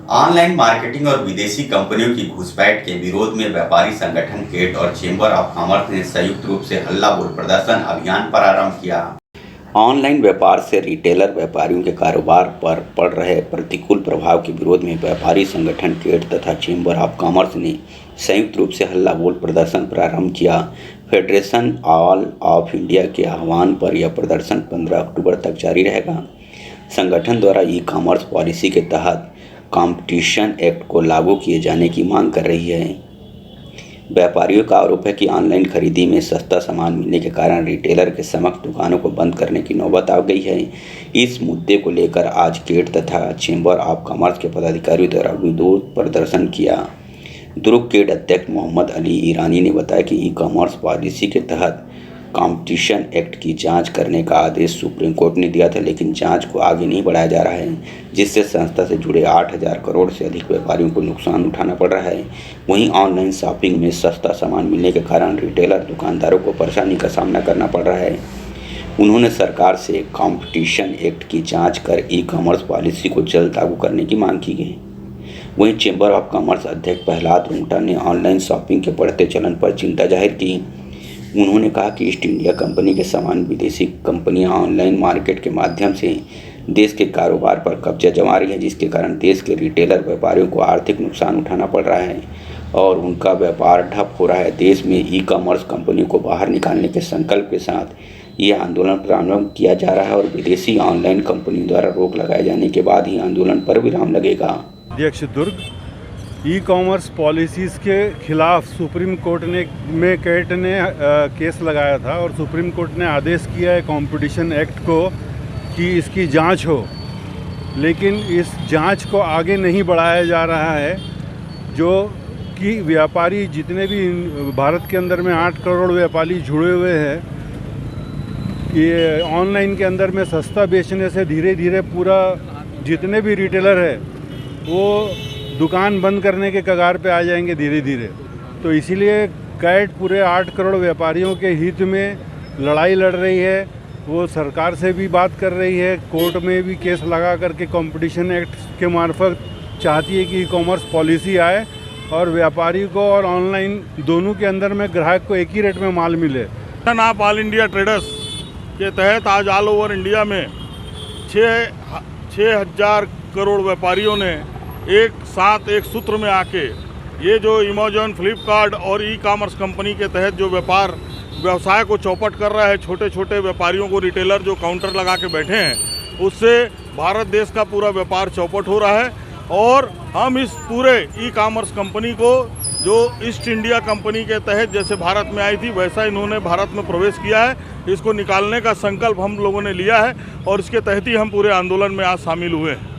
Online marketing और विदेशी कंपनियों की घुसपैठ के विरोध में व्यापारी संगठन केट और चेंबर ऑफ कॉमर्स ने संयुक्त रूप से हल्ला बोल प्रदर्शन अभियान प्रारंभ किया। ऑनलाइन व्यापार से रिटेलर व्यापारियों के कारोबार पर पड़ रहे प्रतिकूल प्रभाव के विरोध में व्यापारी संगठन केट तथा चेंबर ऑफ कॉमर्स ने संयुक्त रूप से हल्ला बोल प्रदर्शन प्रारंभ किया। फेडरेशन ऑल ऑफ इंडिया के आह्वान पर यह प्रदर्शन 15 अक्टूबर तक जारी रहेगा। संगठन द्वारा ई कॉमर्स पॉलिसी के तहत कॉम्पिटिशन एक्ट को लागू किए जाने की मांग कर रही है। व्यापारियों का आरोप है कि ऑनलाइन खरीदी में सस्ता सामान मिलने के कारण रिटेलर के समक्ष दुकानों को बंद करने की नौबत आ गई है। इस मुद्दे को लेकर आज केट तथा चेंबर ऑफ कॉमर्स के पदाधिकारियों द्वारा विरोध प्रदर्शन किया। दुर्ग केट अध्यक्ष मोहम्मद अली ईरानी ने बताया कि ई कॉमर्स पॉलिसी के तहत कॉम्पिटिशन एक्ट की जांच करने का आदेश सुप्रीम कोर्ट ने दिया था, लेकिन जांच को आगे नहीं बढ़ाया जा रहा है, जिससे संस्था से जुड़े 8,000 करोड़ से अधिक व्यापारियों को नुकसान उठाना पड़ रहा है। वहीं ऑनलाइन शॉपिंग में सस्ता सामान मिलने के कारण रिटेलर दुकानदारों को परेशानी का सामना करना पड़ रहा है। उन्होंने सरकार से कॉम्पिटिशन एक्ट की जाँच कर ई कॉमर्स पॉलिसी को जल्द लागू करने की मांग की गई। वहीं चेंबर ऑफ कॉमर्स अध्यक्ष प्रहलाद रुंगटा ने ऑनलाइन शॉपिंग के बढ़ते चलन पर चिंता जाहिर की। उन्होंने कहा कि ईस्ट इंडिया कंपनी के समान विदेशी कंपनियां ऑनलाइन मार्केट के माध्यम से देश के कारोबार पर कब्जा जमा रही हैं, जिसके कारण देश के रिटेलर व्यापारियों को आर्थिक नुकसान उठाना पड़ रहा है और उनका व्यापार ठप हो रहा है। देश में ई कॉमर्स कंपनियों को बाहर निकालने के संकल्प के साथ ये आंदोलन प्रारंभ किया जा रहा है और विदेशी ऑनलाइन कंपनियों द्वारा रोक लगाए जाने के बाद ही आंदोलन पर विराम लगेगा। अध्यक्ष दुर्ग ई कॉमर्स पॉलिसीज़ के खिलाफ सुप्रीम कोर्ट में केट ने केस लगाया था और सुप्रीम कोर्ट ने आदेश किया है कॉम्पिटिशन एक्ट को कि इसकी जांच हो, लेकिन इस जांच को आगे नहीं बढ़ाया जा रहा है। जो कि व्यापारी जितने भी भारत के अंदर में 8 करोड़ व्यापारी जुड़े हुए हैं, ये ऑनलाइन के अंदर में सस्ता बेचने से धीरे धीरे पूरा जितने भी रिटेलर है वो दुकान बंद करने के कगार पे आ जाएंगे धीरे धीरे। तो इसीलिए कैट पूरे 8 करोड़ व्यापारियों के हित में लड़ाई लड़ रही है। वो सरकार से भी बात कर रही है, कोर्ट में भी केस लगा करके कंपटीशन एक्ट के मार्फत चाहती है कि ई कॉमर्स पॉलिसी आए और व्यापारी को और ऑनलाइन दोनों के अंदर में ग्राहक को एक ही रेट में माल मिले। आप ऑल इंडिया ट्रेडर्स के तहत आज ऑल ओवर इंडिया में 6,000 करोड़ व्यापारियों ने एक साथ एक सूत्र में आके ये जो अमेज़न, फ्लिपकार्ट और ई कॉमर्स कंपनी के तहत जो व्यवसाय को चौपट कर रहा है, छोटे छोटे व्यापारियों को रिटेलर जो काउंटर लगा के बैठे हैं, उससे भारत देश का पूरा व्यापार चौपट हो रहा है। और हम इस पूरे ई कॉमर्स कंपनी को जो ईस्ट इंडिया कंपनी के तहत जैसे भारत में आई थी वैसा इन्होंने भारत में प्रवेश किया है, इसको निकालने का संकल्प हम लोगों ने लिया है और इसके तहत ही हम पूरे आंदोलन में आज शामिल हुए हैं।